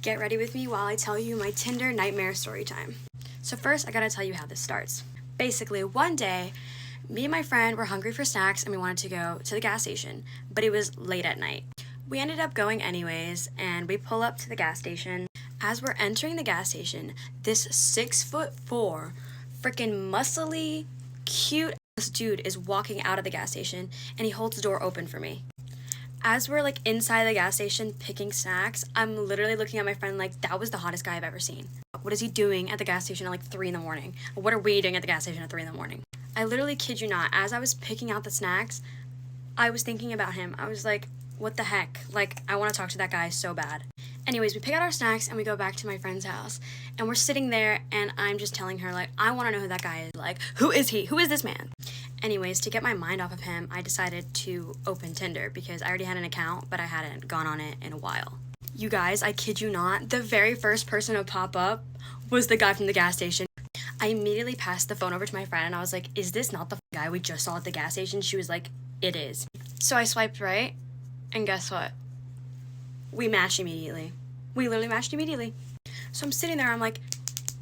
Get ready with me while I tell you my Tinder nightmare story time. So first, I gotta tell you how this starts. Basically, one day, me and my friend were hungry for snacks and we wanted to go to the gas station, but it was late at night. We ended up going anyways, and we pull up to the gas station. As we're entering the gas station, this 6'4", freaking muscly, cute ass dude is walking out of the gas station, and he holds the door open for me. As we're like inside the gas station picking snacks, I'm literally looking at my friend like, that was the hottest guy I've ever seen. What is he doing at the gas station at like 3 in the morning? What are we doing at the gas station at 3 in the morning? I literally kid you not, as I was picking out the snacks, I was thinking about him. I was like, what the heck? Like, I want to talk to that guy so bad. Anyways, we pick out our snacks and we go back to my friend's house. And we're sitting there and I'm just telling her like, I want to know who that guy is. Like, who is he? Who is this man? Anyways, to get my mind off of him, I decided to open Tinder because I already had an account, but I hadn't gone on it in a while. You guys, I kid you not, the very first person to pop up was the guy from the gas station. I immediately passed the phone over to my friend and I was like, is this not the guy we just saw at the gas station? She was like, it is. So I swiped right, and guess what? We matched immediately. We literally matched immediately. So I'm sitting there, I'm like,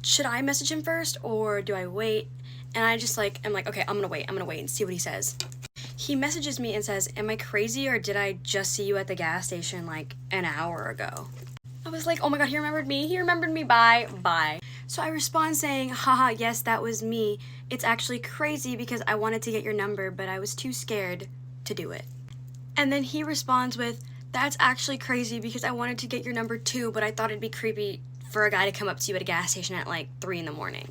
should I message him first or do I wait? And I just like, I'm like, okay, I'm gonna wait and see what he says. He messages me and says, am I crazy or did I just see you at the gas station like an hour ago? I was like, oh my God, he remembered me, bye. So I respond saying, haha, yes, that was me. It's actually crazy because I wanted to get your number, but I was too scared to do it. And then he responds with, that's actually crazy because I wanted to get your number too, but I thought it'd be creepy for a guy to come up to you at a gas station at like 3 in the morning.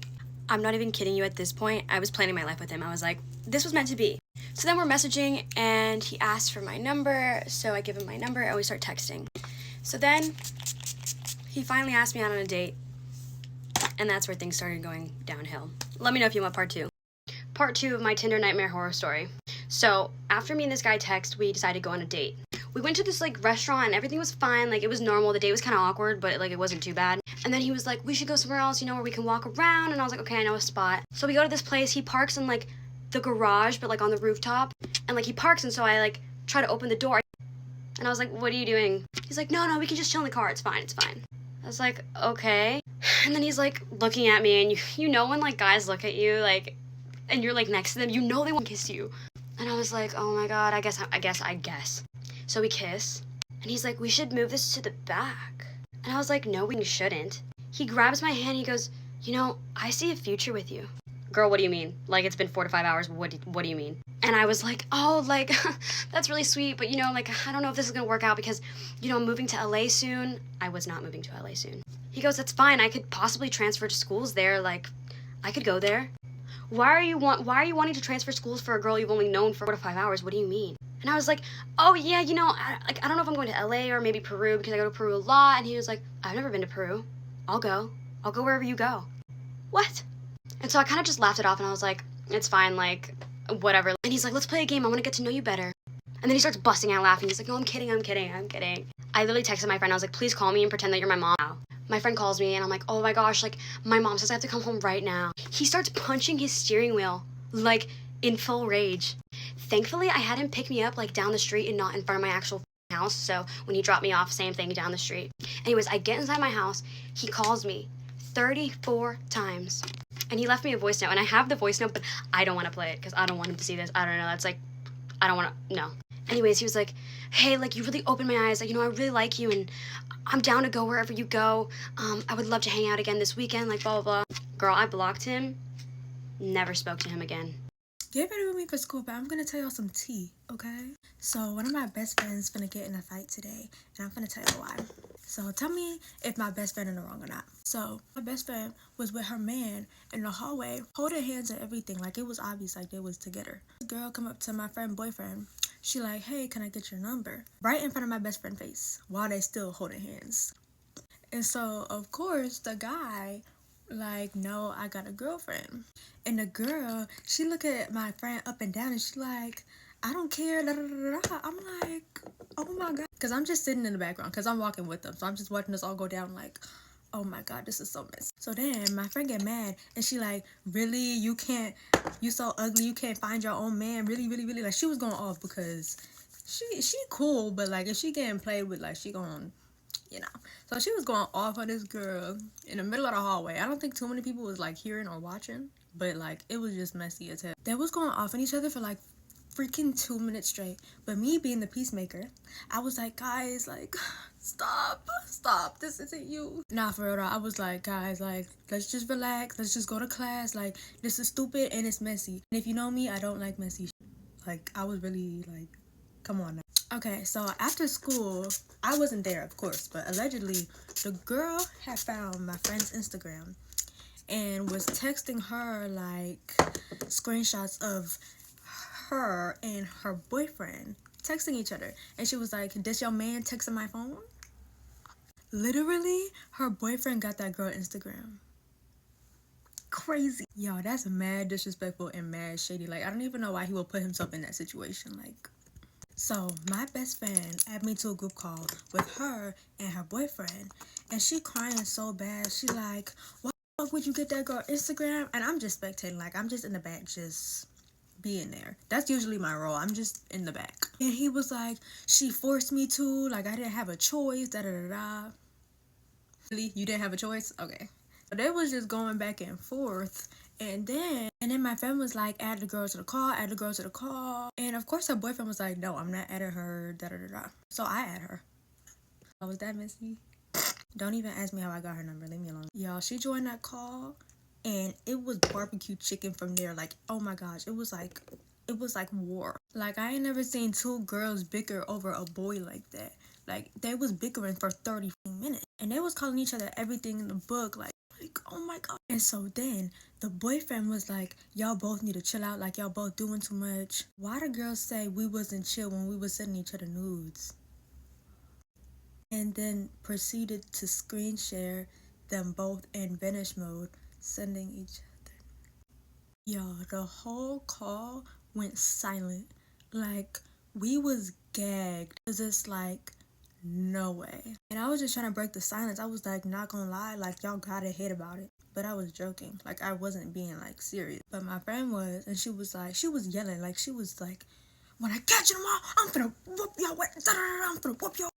I'm not even kidding you at this point. I was planning my life with him. I was like, this was meant to be. So then we're messaging and he asked for my number. So I give him my number and we start texting. So then he finally asked me out on a date. And that's where things started going downhill. Let me know if you want part 2. Part 2 of my Tinder nightmare horror story. So after me and this guy text, we decided to go on a date. We went to this like restaurant and everything was fine. Like it was normal. The date was kind of awkward, but like it wasn't too bad. And then he was like, we should go somewhere else, you know, where we can walk around. And I was like, okay, I know a spot. So we go to this place. He parks in like the garage, but like on the rooftop. And like he parks, and so I like try to open the door. And I was like, what are you doing? He's like, no, we can just chill in the car. It's fine. I was like, okay. And then he's like looking at me, and you know when like guys look at you like, and you're like next to them, you know they want to kiss you. And I was like, oh my God, I guess. So we kiss, and he's like, we should move this to the back. And I was like, no, we shouldn't. He grabs my hand, he goes, you know, I see a future with you. Girl, what do you mean? Like, it's been 4 to 5 hours, what do you mean? And I was like, oh, like, that's really sweet, but you know, like, I don't know if this is gonna work out because, you know, I'm moving to LA soon. I was not moving to LA soon. He goes, that's fine, I could possibly transfer to schools there, like, I could go there. Why are you wanting to transfer schools for a girl you've only known for 4 to 5 hours? What do you mean? And I was like, oh yeah, you know, I don't know if I'm going to LA or maybe Peru because I go to Peru a lot. And he was like, I've never been to Peru. I'll go wherever you go. What? And so I kind of just laughed it off and I was like, it's fine, like, whatever. And he's like, let's play a game. I want to get to know you better. And then he starts busting out laughing. He's like, no, I'm kidding. I literally texted my friend. I was like, please call me and pretend that you're my mom now. My friend calls me and I'm like, oh my gosh, like, my mom says I have to come home right now. He starts punching his steering wheel, like, in full rage. Thankfully, I had him pick me up, like, down the street and not in front of my actual house. So when he dropped me off, same thing, down the street. Anyways, I get inside my house. He calls me 34 times. And he left me a voice note. And I have the voice note, but I don't want to play it because I don't want him to see this. I don't know. That's like, I don't want to, no. Anyways, he was like, hey, like, you really opened my eyes. Like, you know, I really like you and I'm down to go wherever you go. I would love to hang out again this weekend, like, blah, blah, blah. Girl, I blocked him. Never spoke to him again. Get ready with me for school, but I'm gonna tell y'all some tea, okay? So one of my best friends finna get in a fight today, and I'm finna tell you why. So tell me if my best friend in the wrong or not. So my best friend was with her man in the hallway, holding hands and everything, like it was obvious like they was together. The girl come up to my friend boyfriend. She like, hey, can I get your number? Right in front of my best friend's face, while they still holding hands. And so of course the guy like, no, I got a girlfriend. And the girl, she look at my friend up and down and she like, I don't care, da, da, da, da. I'm like, oh my God. Because I'm just sitting in the background because I'm walking with them. So I'm just watching this all go down like, oh my God, this is so messy. So then my friend get mad and she like, really? You so ugly, you can't find your own man? Really? Like, she was going off because she cool, but like if she getting played with, like she gonna you know. So she was going off on this girl in the middle of the hallway. I don't think too many people was like hearing or watching, but like it was just messy as hell. They was going off on each other for like freaking 2 minutes straight. But me being the peacemaker, I was like, guys, like, stop, this isn't you. Nah, for real though, I was like, guys, like, let's just relax, let's just go to class. Like, this is stupid and it's messy. And if you know me, I don't like messy shit. Like, I was really like, come on now. Okay, so after school, I wasn't there, of course, but allegedly, the girl had found my friend's Instagram and was texting her like screenshots of her and her boyfriend texting each other. And she was like, "This your man texting my phone?" Literally, her boyfriend got that girl Instagram. Crazy. Yo, that's mad disrespectful and mad shady. Like, I don't even know why he would put himself in that situation. Like, so my best friend added me to a group call with her and her boyfriend, and she crying so bad. She like, "Why the fuck would you get that girl Instagram?" And I'm just spectating. Like, I'm just in the back, just being there. That's usually my role. I'm just in the back. And he was like, "She forced me to. Like, I didn't have a choice. Da da da da." Really? You didn't have a choice? Okay. So they was just going back and forth. And then my friend was like, add the girl to the call, add the girl to the call. And of course her boyfriend was like, no, I'm not adding her, da da da da. So I add her. Oh, was that messy? Don't even ask me how I got her number. Leave me alone. Y'all, she joined that call and it was barbecue chicken from there. Like, oh my gosh, it was like war. Like, I ain't never seen two girls bicker over a boy like that. Like, they was bickering for 30 minutes. And they was calling each other everything in the book. Like, oh my god. And so then the boyfriend was like, y'all both need to chill out. Like, y'all both doing too much. Why the girls say we wasn't chill when we was sending each other nudes? And then proceeded to screen share them both in vanish mode, sending each other. Y'all, the whole call went silent. Like, we was gagged. It was just like, no way. And I was just trying to break the silence. I was like, not gonna lie, like, y'all got a hit about it. But I was joking. Like, I wasn't being like serious. But my friend was, and she was like, she was yelling. Like, she was like, when I catch them all, I'm finna whoop y'all. I'm finna whoop y'all.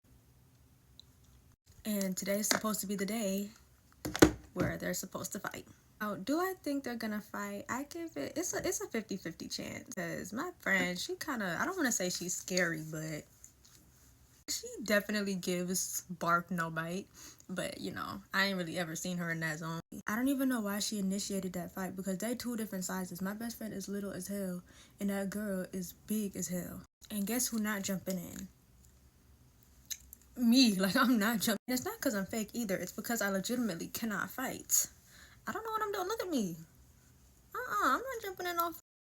And today's supposed to be the day where they're supposed to fight. Oh, do I think they're gonna fight? I give it, it's a 50-50 chance. Because my friend, she kind of, I don't want to say she's scary, but she definitely gives bark, no bite. But, you know, I ain't really ever seen her in that zone. I don't even know why she initiated that fight because they two different sizes. My best friend is little as hell and that girl is big as hell. And guess who not jumping in? Me. Like, I'm not jumping. And it's not because I'm fake either. It's because I legitimately cannot fight. I don't know what I'm doing. Look at me. I'm not jumping in off.